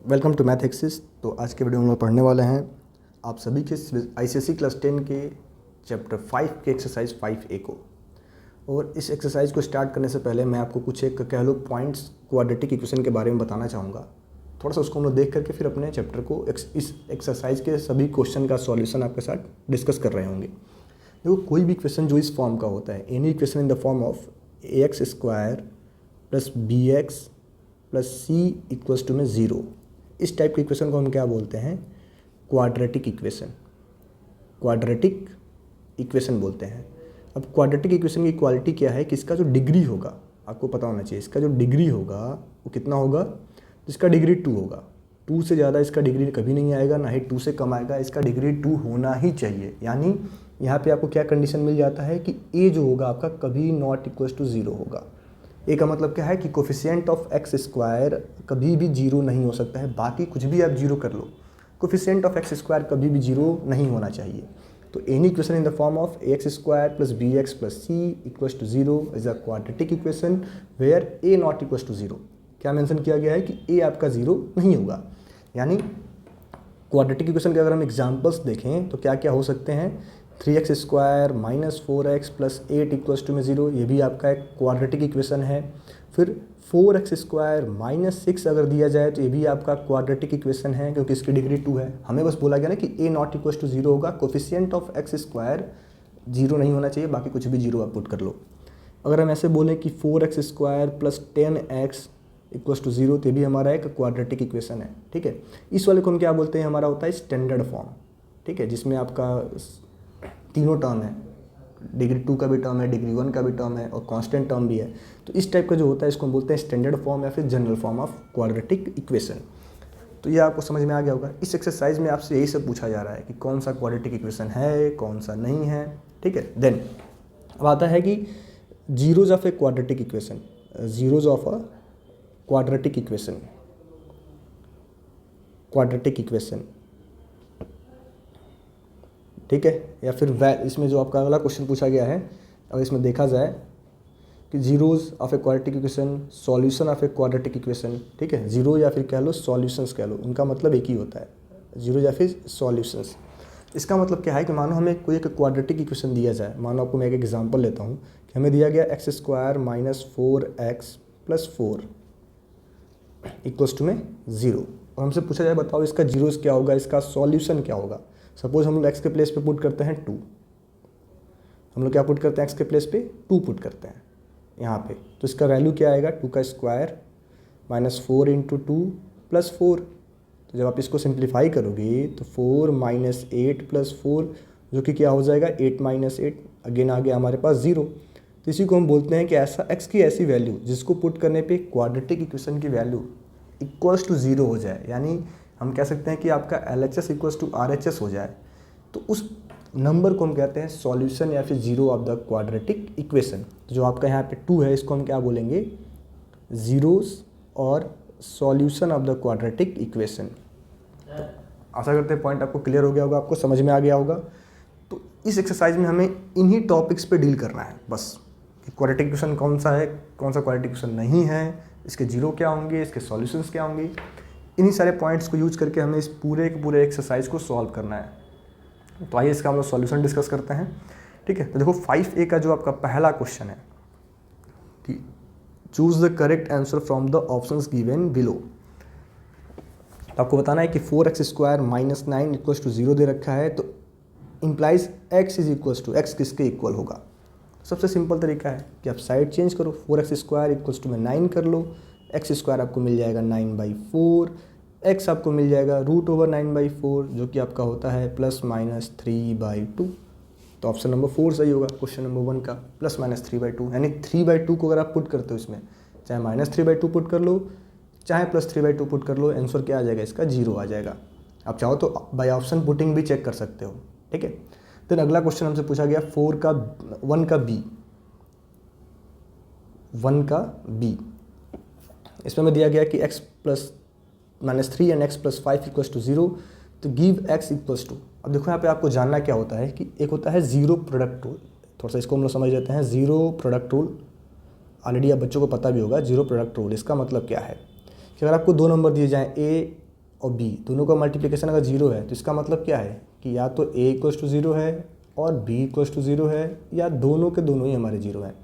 Welcome to math axis. तो आज के वीडियो में हम लोग पढ़ने वाले हैं आप सभी के आईसीएसई क्लास 10 के चैप्टर 5 के एक्सरसाइज 5A को। और इस एक्सरसाइज को स्टार्ट करने से पहले मैं आपको कुछ एक कह लो पॉइंट्स क्वाड्रेटिक इक्वेशन के बारे में बताना चाहूँगा। थोड़ा सा उसको हम लोग देख करके फिर अपने चैप्टर को इस एक्सरसाइज के सभी क्वेश्चन का सॉल्यूशन आपके साथ डिस्कस कर रहे होंगे। देखो, कोई भी इक्वेशन जो इस फॉर्म का होता है, any equation in the form of ax square plus bx plus c equals to में 0, इस टाइप के इक्वेशन को हम क्या बोलते हैं? Quadratic equation. क्वाड्रेटिक इक्वेशन बोलते हैं। अब क्वाड्रेटिक इक्वेशन की क्वालिटी क्या है कि इसका जो डिग्री होगा, आपको पता होना चाहिए, इसका जो डिग्री होगा वो कितना होगा? इसका डिग्री 2 होगा। 2 से ज़्यादा इसका डिग्री कभी नहीं आएगा, ना ही 2 से कम आएगा। इसका डिग्री 2 होना ही चाहिए। यानी यहाँ पे आपको क्या कंडीशन मिल जाता है कि a जो होगा आपका कभी नॉट इक्वल्स टू 0 होगा। ए का मतलब क्या है कि कोफिशिएंट ऑफ एक्स स्क्वायर कभी भी 0 नहीं हो सकता है। बाकी कुछ भी आप 0 कर लो, कोफिशिएंट ऑफ एक्स स्क्वायर कभी भी 0 नहीं होना चाहिए। तो any equation in the form of x square plus b x plus c equals to 0 is a quadratic equation where a not equals to 0। क्या मेंशन किया गया है कि ए आपका 0 नहीं होगा। यानी क्वाड्रेटिक इक्वेशन के अगर हम एग्जाम्पल्स देखें तो क्या क्या हो सकते हैं? 3x square minus 4x plus 8 equals to में 0, ये भी आपका एक क्वाड्रेटिक इक्वेशन है। फिर 4x स्क्वायर माइनस 6 अगर दिया जाए तो ये भी आपका क्वाड्रेटिक इक्वेशन है, क्योंकि इसकी डिग्री 2 है। हमें बस बोला गया ना कि a नॉट इक्वल्स टू 0 होगा, कोफिशिएंट ऑफ x स्क्वायर 0 नहीं होना चाहिए, बाकी कुछ भी 0 आप पुट कर लो। अगर हम ऐसे बोलें कि 4x square plus 10x equals to 0, तो ये भी हमारा एक क्वाड्रेटिक इक्वेशन है। ठीक है, इस वाले को हम क्या बोलते हैं? हमारा होता है स्टैंडर्ड फॉर्म। ठीक है, जिसमें आपका तीनों टर्म है, डिग्री 2 का भी टर्म है, डिग्री 1 का भी टर्म है और कांस्टेंट टर्म भी है। तो इस टाइप का जो होता है इसको हम बोलते हैं स्टैंडर्ड फॉर्म या फिर general form of quadratic equation. तो ये आपको समझ में आ गया होगा। इस एक्सरसाइज में आपसे यही सब पूछा जा रहा है कि कौन सा क्वाड्रेटिक इक्वेशन है, कौन सा नहीं है। ठीक है, देन अब आता है कि zeros of a quadratic equation. Zeros of a quadratic equation, quadratic equation. ठीक है, या फिर इसमें जो आपका अगला क्वेश्चन पूछा गया है, अगर इसमें देखा जाए कि zeros of a quadratic equation, solution of a quadratic equation. ठीक है, जीरो या फिर कह लो सॉल्यूशंस कह लो, उनका मतलब एक ही होता है, जीरो या फिर सॉल्यूशंस। इसका मतलब क्या है कि मानो हमें कोई एक क्वाड्रेटिक इक्वेशन दिया जाए। मानो आपको मैं एक एग्जांपल लेता हूँ कि हमें दिया गया x square minus 4x plus 4 equals to में 0, और हमसे पूछा जाए बताओ इसका जीरोस क्या होगा, इसका सॉल्यूशन क्या होगा। सपोज हम लोग एक्स के प्लेस पे पुट करते हैं 2, हम लोग क्या पुट करते हैं? एक्स के प्लेस पे 2 पुट करते हैं यहाँ पे। तो इसका वैल्यू क्या आएगा? 2 का स्क्वायर माइनस 4 इंटू 2 प्लस 4। तो जब आप इसको सिंप्लीफाई करोगे तो 4 माइनस 8 प्लस 4, जो कि क्या हो जाएगा? 8 माइनस 8, अगेन आ गया हमारे पास 0। तो इसी को हम बोलते हैं कि ऐसा एक्स की ऐसी वैल्यू जिसको पुट करने पे क्वाड्रेटिक इक्वेशन की वैल्यू इक्वल्स टू 0 हो जाए। यानी हम कह सकते हैं कि आपका LHS इक्वल्स टू RHS हो जाए, तो उस नंबर को हम कहते हैं सॉल्यूशन या फिर zero of the quadratic equation. जो आपका यहाँ पे 2 है, इसको हम क्या बोलेंगे? जीरोस और solution of the quadratic equation. आशा करते हैं पॉइंट आपको क्लियर हो गया होगा, आपको समझ में आ गया होगा। तो इस एक्सरसाइज में हमें इन्हीं टॉपिक्स पे डील करना है बस, कि क्वाड्रेटिक इक्वेशन कौन सा है, कौन सा क्वाड्रेटिक इक्वेशन नहीं है, इसके जीरो क्या होंगे, इसके सॉल्यूशंस क्या होंगे। इन्हीं सारे पॉइंट्स को यूज करके हमें इस पूरे के पूरे एक्सरसाइज को सॉल्व करना है। तो आइए इसका हम लोग सॉल्यूशन डिस्कस करते हैं। ठीक है, तो देखो 5A का जो आपका पहला क्वेश्चन है कि choose the correct answer from the options given below. तो आपको बताना है कि 4x square minus 9 equals to 0 दे रखा है, तो implies x is equals to x किसके इक्वल होगा? सबसे सिंपल तरीका है कि आप साइड चेंज करो, 4x स्क्वायर इक्वल्स टू में 9 कर लो, एक्स स्क्वायर आपको मिल जाएगा 9/4, एक्स आपको मिल जाएगा √9/4, जो कि आपका होता है प्लस माइनस 3/2। तो ऑप्शन नंबर 4 सही होगा क्वेश्चन नंबर 1 का, प्लस माइनस 3/2। यानी 3/2 को अगर आप पुट करते हो इसमें, चाहे माइनस 3/2 पुट कर लो, चाहे प्लस 3/2 पुट कर लो, आंसर क्या आ जाएगा? इसका 0 आ जाएगा। आप चाहो तो बाय ऑप्शन पुटिंग भी चेक कर सकते हो। ठीक है, देन अगला क्वेश्चन हमसे पूछा गया 1 का बी। इसमें हमें दिया गया कि x plus minus 3 and x plus 5 equals to 0, तो गिव x इक्वल्स टू। अब देखो यहाँ पे आपको जानना क्या होता है कि एक होता है जीरो प्रोडक्ट रूल। थोड़ा सा इसको हम लोग समझ लेते हैं। जीरो प्रोडक्ट रूल ऑलरेडी आप बच्चों को पता भी होगा। जीरो प्रोडक्ट रूल इसका मतलब क्या है कि अगर आपको 2 नंबर दिए जाएँ A और b दोनों का मल्टीप्लिकेशन अगर 0 है तो इसका मतलब क्या है कि या तो a इक्वल्स टू 0 है और b इक्वल्स टू 0 है, या दोनों के दोनों ही हमारे 0 हैं।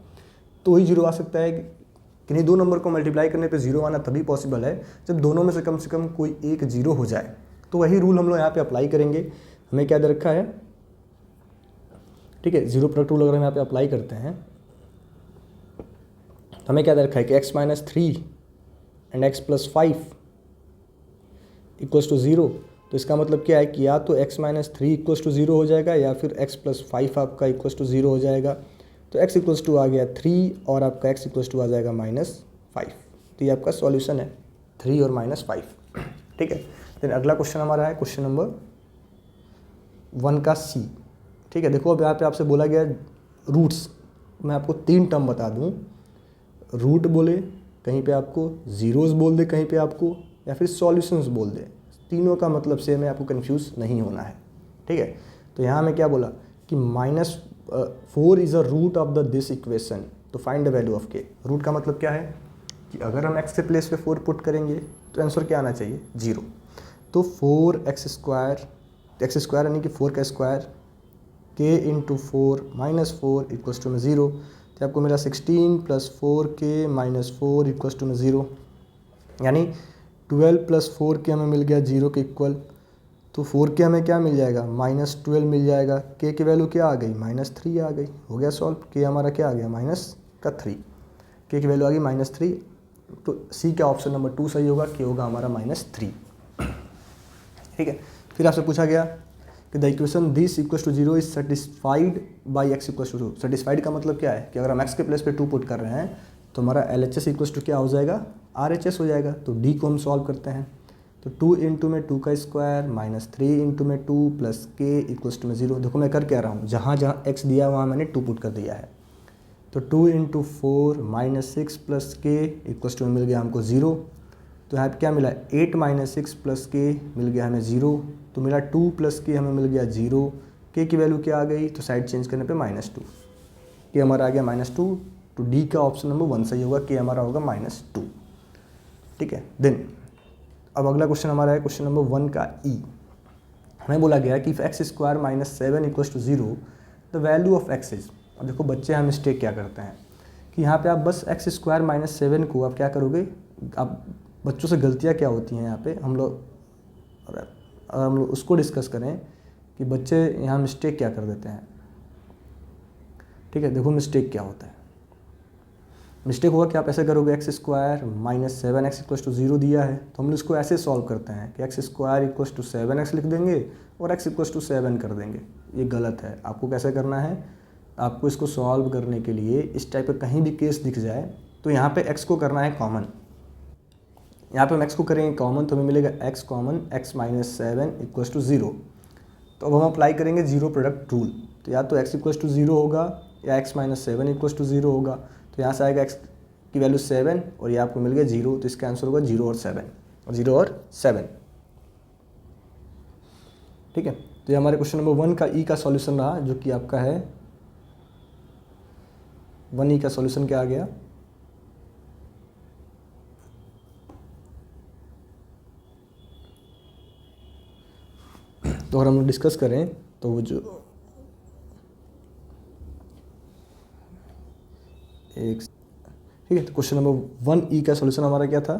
तो ही 0 आ सकता है कि नहीं, दो नंबर को मल्टीप्लाई करने पे 0 आना तभी पॉसिबल है जब दोनों में से कम कोई एक 0 हो जाए। तो वही रूल हम लोग यहाँ पे अप्लाई करेंगे। हमें क्या दे रखा है, ठीक है, जीरो प्रोडक्ट रूल अगर हम यहाँ पे अप्लाई करते हैं तो हमें क्या दे रखा है कि x minus 3 and x plus 5 equals to 0। तो इसका मतलब क्या है कि या तो x माइनस 3 इक्वल्स टू 0 हो जाएगा या फिर x प्लस 5 आपका इक्वल्स टू 0 हो जाएगा। तो x इक्वल्स टू आ गया 3 और आपका x इक्वल्स टू आ जाएगा -5। तो ये आपका सॉल्यूशन है 3 और -5, ठीक है। देन अगला क्वेश्चन हमारा है क्वेश्चन नंबर 1 का C, ठीक है। देखो अब यहाँ पे आपसे बोला गया रूट्स, मैं आपको 3 टर्म बता दूँ, रूट बोले, कहीं पे आपको जीरोस बोल दे, कहीं पे आपको या फिर सॉल्यूशंस बोल दे, तीनों का मतलब से हमें आपको कंफ्यूज नहीं होना है, ठीक है। तो यहाँ मैं क्या बोला कि -4 is a root of the this equation, तो find the value of k। Root का मतलब क्या है कि अगर हम x के प्लेस पे 4 पुट करेंगे तो आंसर क्या आना चाहिए 0। तो 4x² यानी कि 4 का square, k into 4 -4 equals to 0। तो आपको मिला 16 प्लस 4k -4 इक्वल्स टू 0, यानी 12 प्लस 4k हमें मिल गया 0 के इक्वल। तो 4k हमें क्या मिल जाएगा -12 मिल जाएगा। k की वैल्यू क्या आ गई -3 आ गई, हो गया सॉल्व। k हमारा क्या आ गया -3, k की वैल्यू आ गई -3। तो c का ऑप्शन नंबर 2 सही होगा, k होगा हमारा -3, ठीक है। फिर आपसे पूछा गया कि the equation this equals to 0 is satisfied by x equals to 2। Satisfied का मतलब क्या है कि अगर हम x के प्लेस पे 2 पुट कर रहे हैं तो हमारा LHS इक्वल्स टू क्या हो जाएगा RHS हो जाएगा। तो d को हम सॉल्व करते हैं, तो 2 इंटू में 2 का स्क्वायर -3 इंटू में 2 प्लस k इक्वल्स टू 0। देखो मैं कर क्या रहा हूँ, जहाँ जहाँ x दिया वहाँ मैंने 2 पुट कर दिया है। तो 2 into 4 -6 plus k equals to मिल गया हमको 0। तो यहाँ पे क्या मिला 8 -6 प्लस k मिल गया हमें 0। तो मिला 2 प्लस k हमें मिल गया 0। k की वैल्यू क्या आ गई, तो साइड चेंज करने पे -2, k हमारा आ गया -2। तो d का ऑप्शन नंबर 1 सही होगा, k हमारा होगा -2, ठीक है। देन अब अगला क्वेश्चन हमारा है क्वेश्चन नंबर 1 का E। हमें बोला गया कि if x² -7 equals to 0 the value of x is. अब देखो बच्चे हम मिस्टेक क्या करते हैं कि यहाँ पे आप बस x² -7 को आप क्या करोगे, आप बच्चों से गलतियाँ क्या होती हैं यहाँ पे हम लोग उसको डिस्कस करें कि बच्चे यहाँ मिस्टेक क्या कर देते हैं, ठीक है। देखो मिस्टेक क्या होता है, मिस्टेक होगा कि आप ऐसे करोगे x² -7x इक्वल्स टू 0 दिया है तो हम लोग इसको ऐसे सॉल्व करते हैं कि x² इक्वल्स टू 7x लिख देंगे और x इक्वल्स टू 7 कर देंगे। ये गलत है। आपको कैसे करना है, आपको इसको सॉल्व करने के लिए इस टाइप का कहीं भी केस दिख जाए तो यहाँ पे x को करना है कॉमन। यहाँ पे हम x को करेंगे कॉमन तो हमें मिलेगा x common x -7 equals to 0। तो अब हम अप्लाई करेंगे जीरो प्रोडक्ट रूल। तो या तो x इक्वल्स टू 0 होगा या x -7 इक्वल्स टू 0 होगा। तो यहाँ से आएगा x की वैल्यू 7 और ये आपको मिल गया 0। तो इसका आंसर होगा 0 और 7, ठीक है। तो ये हमारे क्वेश्चन नंबर 1 का E का सॉल्यूशन रहा, जो कि आपका है 1E का सॉल्यूशन क्या आ गया, तो अगर हम डिस्कस करें तो वो जो एक, ठीक है। तो क्वेश्चन नंबर 1E का सॉल्यूशन हमारा क्या था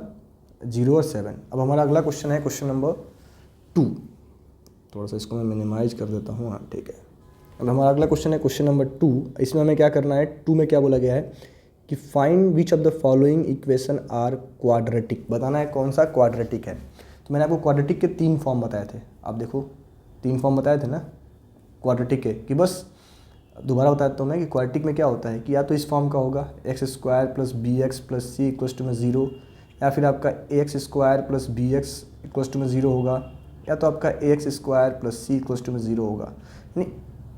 0 और 7। अब हमारा अगला क्वेश्चन है क्वेश्चन नंबर 2। थोड़ा सा इसको मैं मिनिमाइज कर देता हूँ, हाँ ठीक है। अब हमारा अगला क्वेश्चन है क्वेश्चन नंबर 2। इसमें हमें क्या करना है, 2 में क्या बोला गया है कि find which of the following equation are quadratic. बताना है कौन सा क्वाड्रेटिक है। तो मैंने आपको क्वाड्रेटिक के 3 फॉर्म बताए थे, आप देखो 3 फॉर्म बताए थे ना क्वाड्रेटिक के, कि बस दोबारा बताता हूँ मैं कि क्वाड्रेटिक में क्या होता है कि या तो इस फॉर्म का होगा x² + bx + c equals to 0, या फिर आपका ax² + bx इक्वल्स टू 0 होगा, या तो आपका ax² + c इक्वल्स टू 0 होगा। यानी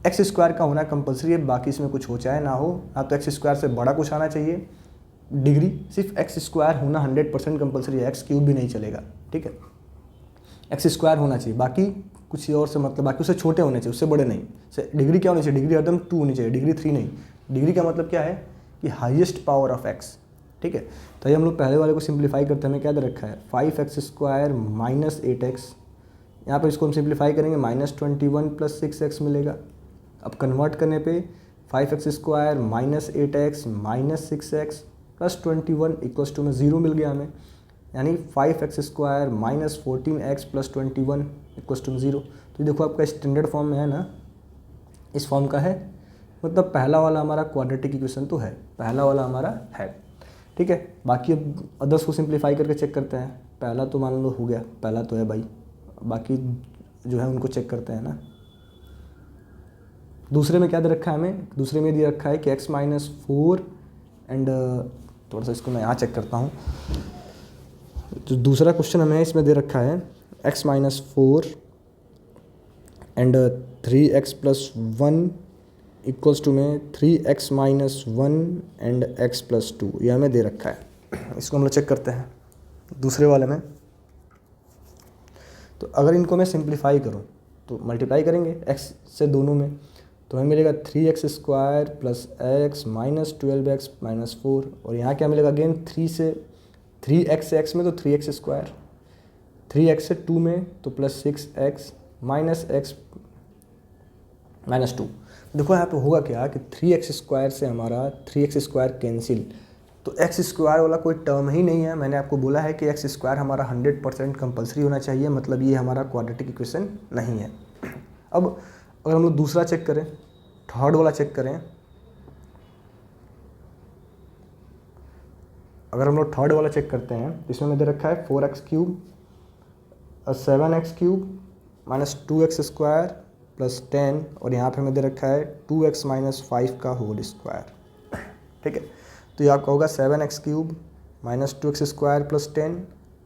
x² का होना कंपलसरी है, बाकी इसमें कुछ हो चाहे ना हो, ना तो x² से बड़ा कुछ आना चाहिए डिग्री, सिर्फ x² होना 100% कंपलसरी है, x³ भी नहीं चलेगा, ठीक है। x² होना चाहिए, बाकी कुछ और से मतलब बाकी उससे छोटे होने चाहिए, उससे बड़े नहीं। डिग्री क्या होनी चाहिए, डिग्री एकदम 2 होनी चाहिए, डिग्री 3 नहीं। डिग्री का मतलब क्या है कि हाईएस्ट पावर ऑफ x, ठीक है। तो ये हम लोग पहले वाले को सिंप्लीफाई करते हैं, हमें क्या दे रखा है 5x² माइनस 8x, यहाँ पर इसको हम सिंप्लीफाई करेंगे -21 + 6x मिलेगा। अब कन्वर्ट करने पे 5x² minus 8x minus 6x plus 21 equals to में 0 मिल गया हमें, यानी 5x² minus 14x plus 21 equals to 0। तो देखो आपका स्टैंडर्ड फॉर्म में है ना, इस फॉर्म का है, मतलब पहला वाला हमारा क्वाड्रेटिक इक्वेशन तो है, पहला वाला हमारा है, ठीक है। बाकी अब अदर्स को सिंप्लीफाई करके चेक करते हैं। पहला तो मान लो हो गया, पहला तो है भाई, बाकी जो है उनको चेक करते हैं ना। दूसरे में क्या दे रखा है हमें, दूसरे में दिया रखा है कि x-4 एंड थोड़ा सा इसको मैं यहाँ चेक करता हूँ। जो दूसरा क्वेश्चन हमें इसमें दे रखा है x-4 and 3x + 1 equals to में 3x - 1 एंड x + 2, ये हमें दे रखा है। इसको हम लोग चेक करते हैं दूसरे वाले में। तो अगर इनको मैं सिंप्लीफाई करूँ तो मल्टीप्लाई करेंगे x से दोनों में, तो हमें मिलेगा 3x² + x minus 12x minus 4, और यहाँ क्या मिलेगा अगेन 3x से x में तो 3x², 3x से 2 में तो plus 6x minus x minus 2। देखो यहाँ पे होगा क्या कि 3x² से हमारा 3x² कैंसिल, तो x² वाला कोई टर्म ही नहीं है। मैंने आपको बोला है कि x² हमारा 100% कंपलसरी होना चाहिए, मतलब ये हमारा क्वाड्रेटिक इक्वेशन नहीं है। अब अगर हम लोग दूसरा चेक करें, थर्ड वाला चेक करें, अगर हम लोग थर्ड वाला चेक करते हैं, इसमें हमें दे रखा है 4x³ 7x³ minus 2x² plus 10, और यहाँ पे हमें दे रखा है 2x - 5 का होल स्क्वायर, ठीक है। तो ये आपका होगा 7x³ माइनस 2x² प्लस 10,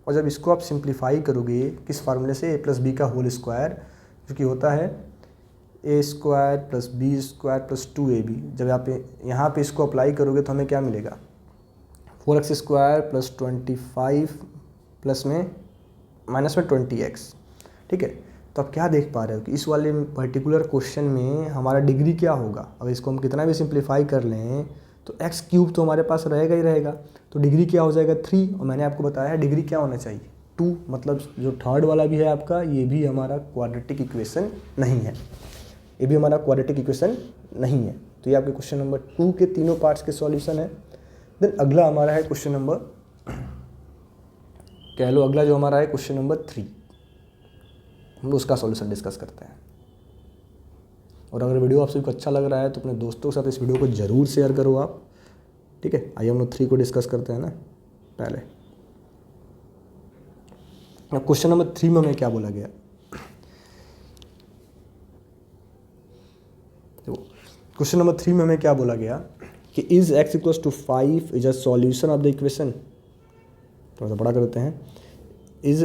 और जब इसको आप सिंप्लीफाई करोगे किस फार्मूले से, a + b का होल स्क्वायर, जो कि होता है a² + b² + 2ab। जब आप यहाँ पे इसको अप्लाई करोगे तो हमें क्या मिलेगा 4x² प्लस 25 प्लस में माइनस में 20x, ठीक है। तो आप क्या देख पा रहे हो कि इस वाले पर्टिकुलर क्वेश्चन में हमारा डिग्री क्या होगा। अब इसको हम कितना भी सिंप्लीफाई कर लें तो x³ तो हमारे पास रहेगा ही रहेगा, तो डिग्री क्या हो जाएगा 3, और मैंने आपको बताया है डिग्री क्या होना चाहिए 2, मतलब जो थर्ड वाला भी है आपका, ये भी हमारा क्वाड्रेटिक इक्वेशन नहीं है, ये भी हमारा क्वाड्रेटिक इक्वेशन नहीं है। तो ये आपके क्वेश्चन नंबर 2 के तीनों पार्ट्स के सॉल्यूशन है। देन अगला हमारा है क्वेश्चन नंबर, कह लो अगला जो हमारा है क्वेश्चन नंबर 3, हम लोग उसका सॉल्यूशन डिस्कस करते हैं। और अगर वीडियो आप सभी को अच्छा लग रहा है तो अपने दोस्तों के साथ इस वीडियो को ज़रूर शेयर करो आप, ठीक है। आइए हम लोग 3 को डिस्कस करते हैं ना। पहले क्वेश्चन नंबर 3 में हमें क्या बोला गया, क्वेश्चन नंबर 3 में हमें क्या बोला गया कि is x = 5 is a solution of the equation. थोड़ा सा बड़ा करते हैं, is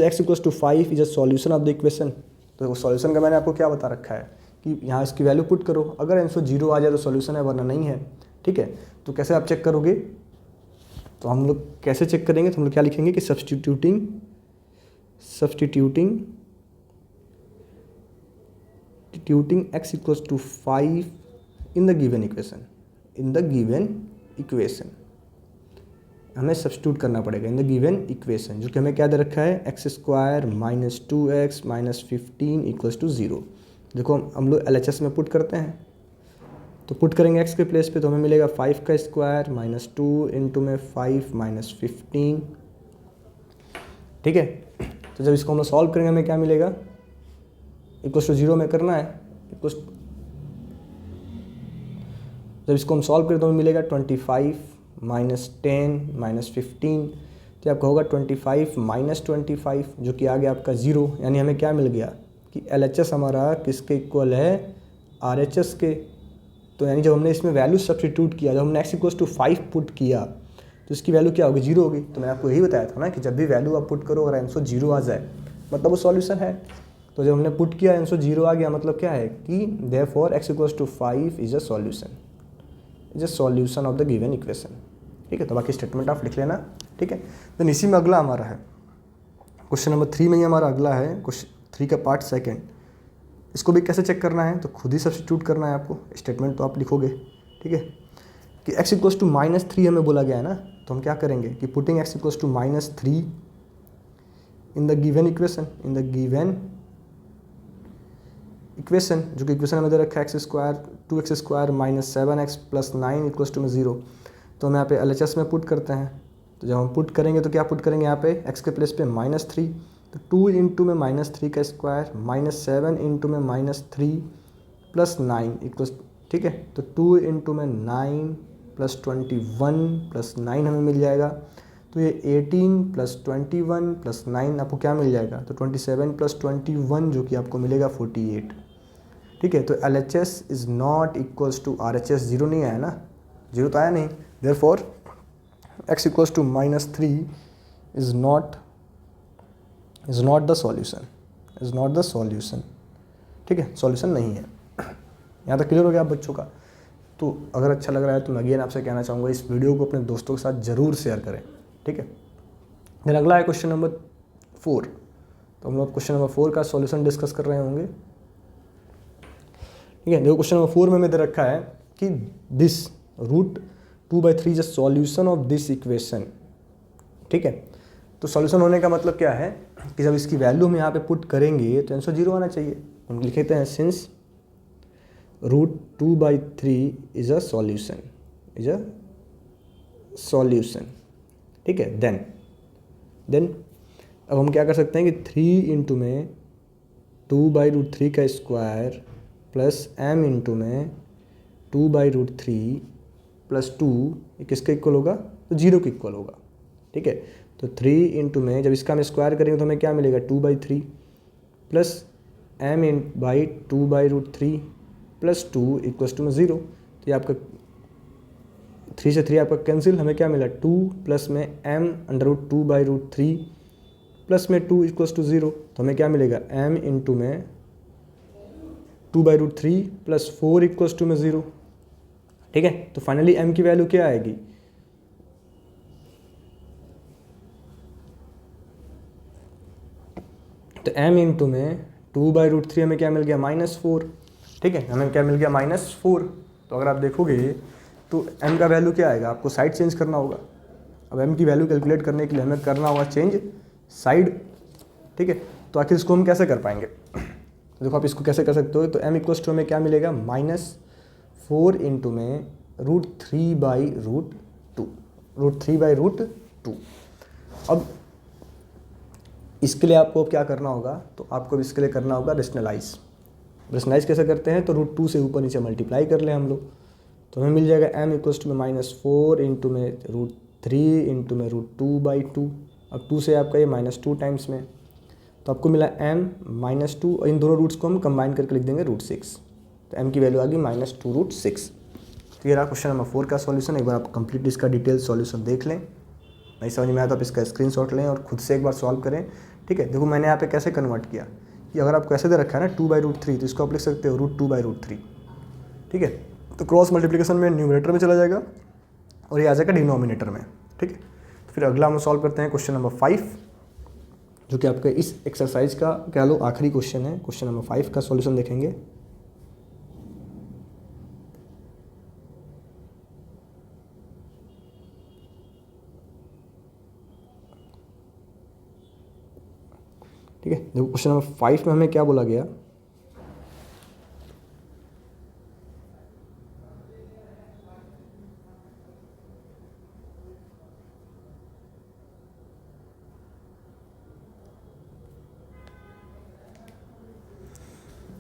x = 5 is a solution of the equation. तो सॉल्यूशन का मैंने आपको क्या बता रखा है कि यहाँ इसकी वैल्यू पुट करो, अगर आंसर 0 आ जाए तो सॉल्यूशन है, वरना नहीं है, ठीक है। तो कैसे आप चेक करोगे, तो हम लोग कैसे चेक करेंगे, तो हम लोग क्या लिखेंगे कि substituting x = 5 in the given equation, हमें सब्स्टिट्यूट करना पड़ेगा इन द गिवन इक्वेशन, जो कि हमें क्या दे रखा है x² minus 2x minus 15 equals to 0। देखो हम लोग LHS में पुट करते हैं, तो पुट करेंगे x के प्लेस पे, तो हमें मिलेगा 5² माइनस 2 इंटू में 5 माइनस 15, ठीक है। तो जब इसको हम लोग सॉल्व करेंगे हमें क्या मिलेगा, इक्वल्स टू 0 में करना है, जब इसको हम सॉल्व करें तो हमें मिलेगा 25 माइनस 10 माइनस 15, तो आपका होगा 25 माइनस 25, जो कि आ गया आपका 0। यानी हमें क्या मिल गया कि LHS हमारा किसके इक्वल है, RHS के। तो यानी जब हमने इसमें वैल्यू सब्स्टिट्यूट किया, जब हमने x = 5 पुट किया तो इसकी वैल्यू क्या होगी 0 होगी। तो मैंने आपको यही बताया था ना कि जब भी वैल्यू आप पुट करो और आंसर 0 आ जाए मतलब वो सॉल्यूशन है। तो जब हमने पुट किया आंसर 0 आ गया, मतलब क्या है कि therefore x = 5 is a solution of the given equation, ठीक है। तो बाकी स्टेटमेंट आप लिख लेना, ठीक है। देन इसी में अगला हमारा है क्वेश्चन नंबर 3 में ही हमारा अगला है क्वेश्चन 3 का पार्ट सेकंड। इसको भी कैसे चेक करना है, तो खुद ही सब्स्टिट्यूट करना है आपको, स्टेटमेंट तो आप लिखोगे, ठीक है। कि x इक्वल्स टू -3 हमें बोला गया है ना, तो हम क्या करेंगे कि putting x equals to -3 in the given equation, equation जो कि इक्वेशन हमें दे रखा है x² 2x² -7x + 9 equals to में 0। तो हम यहाँ पे LHS में पुट करते हैं। तो जब हम पुट करेंगे तो क्या पुट करेंगे यहाँ पे x के प्लेस पे -3, तो 2 इंटू में -3 का स्क्वायर -7 इंटू में -3 + 9 इक्वल्स, ठीक है। तो 2 इंटू में 9 + 21 + 9 हमें मिल जाएगा। तो ये 18 + 21 + 9 आपको क्या मिल जाएगा, तो 27 + 21 जो कि आपको मिलेगा 48, ठीक है। तो LHS is not equals to RHS, zero नहीं आया ना, जीरो तो आया नहीं। Therefore x equals to -3 is not the solution, ठीक है, सॉल्यूशन नहीं है। यहाँ तक क्लियर हो गया आप बच्चों का। तो अगर अच्छा लग रहा है तो मैं अगेन आपसे कहना चाहूँगा इस वीडियो को अपने दोस्तों के साथ ज़रूर शेयर करें, ठीक है। फिर अगला है क्वेश्चन नंबर 4। तो हम लोग क्वेश्चन नंबर 4 का सॉल्यूशन डिस्कस कर रहे होंगे, ठीक है। देखो क्वेश्चन नंबर 4 में दे रखा है कि this √2/3 is a solution of this equation, ठीक है। तो सॉल्यूशन होने का मतलब क्या है कि जब इसकी वैल्यू हम यहाँ पे पुट करेंगे तो आंसर 0 आना चाहिए। हम लिखते हैं सिंस √2/3 इज अ सॉल्यूशन, ठीक है। देन अब हम क्या कर सकते हैं कि 3 इंटू में 2/√3 का स्क्वायर प्लस m इंटू में 2/√3 + 2 ये किसके इक्वल होगा, तो 0 के इक्वल होगा, ठीक है। तो 3 इंटू में जब इसका हम स्क्वायर करेंगे तो हमें क्या मिलेगा 2/3 प्लस m/2/√3 + 2 इक्वल्स टू में 0। तो ये आपका 3 से 3 आपका कैंसिल, हमें क्या मिला 2 प्लस में m√2/√3 प्लस में 2 इक्वल्स टू 0। तो हमें क्या मिलेगा m इंटू में 2/√3 + 4 इक्वल्स टू में 0, ठीक है। तो फाइनली m की वैल्यू क्या आएगी, तो m इंटू में 2/√3 हमें क्या मिल गया -4, ठीक है, हमें क्या मिल गया -4। तो अगर आप देखोगे तो m का वैल्यू क्या आएगा, आपको साइड चेंज करना होगा। अब m की वैल्यू कैलकुलेट करने के लिए हमें करना होगा चेंज साइड, ठीक है। तो आखिर इसको हम कैसे कर पाएंगे, तो देखो आप इसको कैसे कर सकते हो। तो m इक्वल्स टू हमें क्या मिलेगा -4 इंटू में √3/√2। अब इसके लिए आपको क्या करना होगा, तो आपको इसके लिए करना होगा रेशनलाइज कैसे करते हैं, तो √2 से ऊपर नीचे मल्टीप्लाई कर लें हम लोग। तो हमें मिल जाएगा m इक्वल्स टू में -4 इंटू में √3 इंटू में √2/2। अब 2 से आपका ये -2 टाइम्स में, तो आपको मिला m -2, और इन दोनों रूट्स को हम कंबाइन करके लिख देंगे √6। तो m की वैल्यू आ गई -2√6। तो ये रहा क्वेश्चन नंबर 4 का सॉल्यूशन। एक बार आप कंप्लीट इसका डिटेल सॉल्यूशन देख लें, नहीं समझ में आया तो आप इसका स्क्रीनशॉट लें और खुद से एक बार सॉल्व करें, ठीक है। देखो मैंने यहाँ पे कैसे कन्वर्ट किया कि अगर आपको ऐसे दे रखा है ना 2/√3, तो इसको आप लिख सकते हो √2/√3, ठीक है। तो क्रॉस मल्टीप्लिकेशन में न्यूमरेटर में चला जाएगा और ये आ जाएगा डिनोमिनेटर में, ठीक है। तो फिर अगला हम सॉल्व करते हैं क्वेश्चन नंबर 5, जो कि आपका इस एक्सरसाइज का कह लो आखिरी क्वेश्चन है। क्वेश्चन नंबर 5 का सॉल्यूशन देखेंगे। ठीक है, देखो क्वेश्चन नंबर 5 में हमें क्या बोला गया,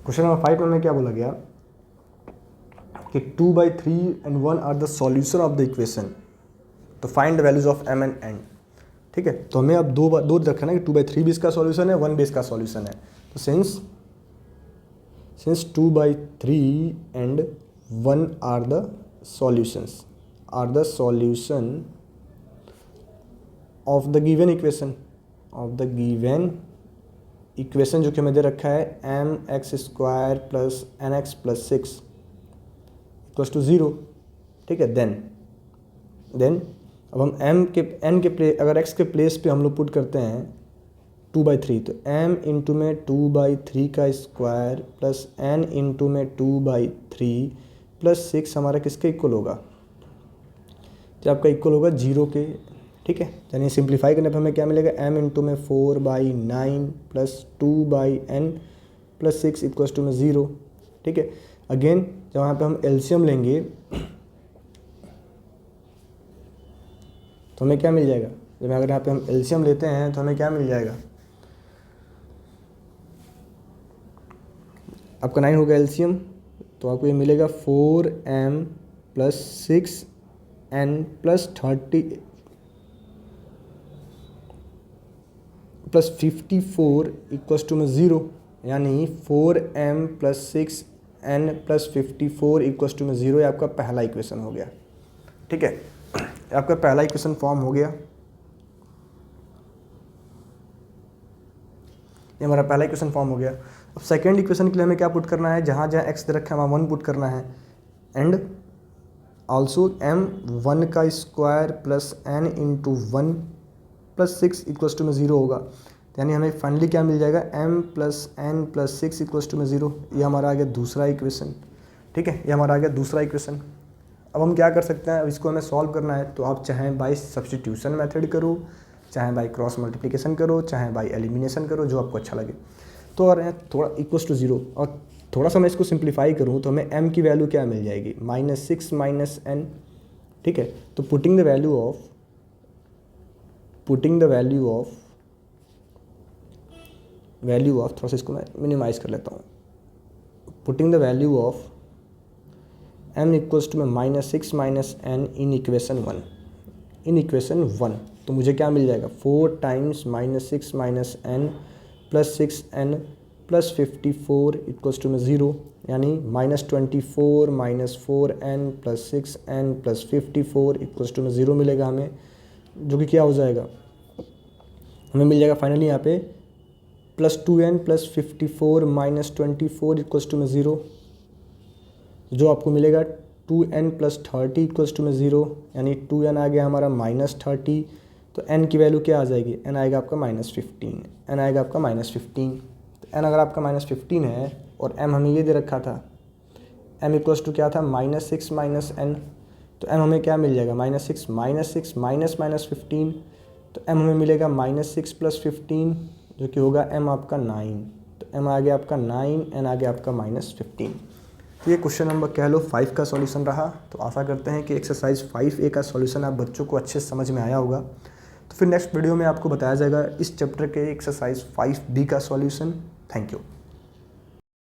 क्वेश्चन नंबर 5 में हमें क्या बोला गया कि 2/3 and 1 are the solution of the equation, तो find the values of m and n, ठीक है। तो हमें अब दो रखा ना कि 2/3 भी इसका सॉल्यूशन है, 1 भी इसका सॉल्यूशन है। तो since 2/3 and 1 are the solution of the given equation, जो कि हमें दे रखा है mx² + nx + 6 इक्वल्स टू 0, ठीक है। देन अब हम अगर x के प्लेस पे हम लोग पुट करते हैं 2/3, तो m इंटू में 2/3 का स्क्वायर प्लस n इंटू में 2/3 + 6 हमारा किसके इक्वल होगा, जो आपका इक्वल होगा 0 के, ठीक है। यानी सिंप्लीफाई करने पर हमें क्या मिलेगा, m इंटू में 4/9 plus 2/n plus 6 equals to में 0, ठीक है। अगेन जब वहाँ पे हम एलसीएम लेंगे तो हमें क्या मिल जाएगा, जब अगर यहाँ पे हम एलसीएम लेते हैं तो हमें क्या मिल जाएगा, आपका 9 होगा एलसीएम, तो आपको ये मिलेगा 4m plus 6n plus 30 plus 54 equals to में 0, यानी 4m plus 6n plus 54 equals to में 0। ये आपका पहला इक्वेशन हो गया, ठीक है। आपका पहला इक्वेशन फॉर्म हो गया, ये हमारा पहला इक्वेशन फॉर्म हो गया। अब सेकेंड इक्वेशन के लिए हमें क्या पुट करना है, जहाँ जहाँ x दे रखा है वहाँ 1 पुट करना है, एंड ऑल्सो m1 का square plus n into 1 plus 6 equals to में 0 होगा। यानी हमें फाइनली क्या मिल जाएगा, m plus n plus 6 equals to में 0। ये हमारा आ गया दूसरा इक्वेशन, ठीक है। ये हमारा आ गया दूसरा इक्वेशन। अब हम क्या कर सकते हैं, अब इसको हमें सॉल्व करना है, तो आप चाहे बाय सब्स्टिट्यूशन मेथड करो, चाहे बाय क्रॉस मल्टीप्लिकेशन करो, चाहे बाय एलिमिनेशन करो, जो आपको अच्छा लगे। तो और थोड़ा इक्वल्स टू 0, और थोड़ा सा मैं इसको सिंप्लीफाई करूँ तो हमें m की वैल्यू क्या मिल जाएगी, -6 माइनस n, ठीक है। तो पुटिंग द वैल्यू ऑफ थोड़ा सा इसको मैं मिनिमाइज कर लेता हूँ, putting the value of m equals to में -6 माइनस n इन इक्वेशन 1, तो मुझे क्या मिल जाएगा, 4 times -6 minus n plus 6n plus 54 equals to में 0, यानी -24 minus 4n plus 6n plus 54 equals to में 0 मिलेगा हमें, जो कि क्या हो जाएगा, हमें मिल जाएगा फाइनली यहाँ पे plus 2n plus 54 minus 24 equals to में 0, जो आपको मिलेगा 2n प्लस 30 इक्वल्स टू में 0, यानी 2n आ गया हमारा -30, तो n की वैल्यू क्या आ जाएगी, n आएगा आपका -15, n आएगा आपका -15। तो n अगर आपका -15 है और m हमें ये दे रखा था, m इक्वल्स टू क्या था, -6 माइनस n, तो m हमें क्या मिल जाएगा, -6 माइनस -15, तो m हमें मिलेगा -6 प्लस 15, जो कि होगा m आपका 9, तो m आ गया आपका 9, n आ गया आपका -15। तो ये क्वेश्चन नंबर कह लो 5 का सॉल्यूशन रहा। तो आशा करते हैं कि एक्सरसाइज 5A का सॉल्यूशन आप बच्चों को अच्छे समझ में आया होगा। तो फिर नेक्स्ट वीडियो में आपको बताया जाएगा इस चैप्टर के एक्सरसाइज 5B का सॉल्यूशन। Thank you.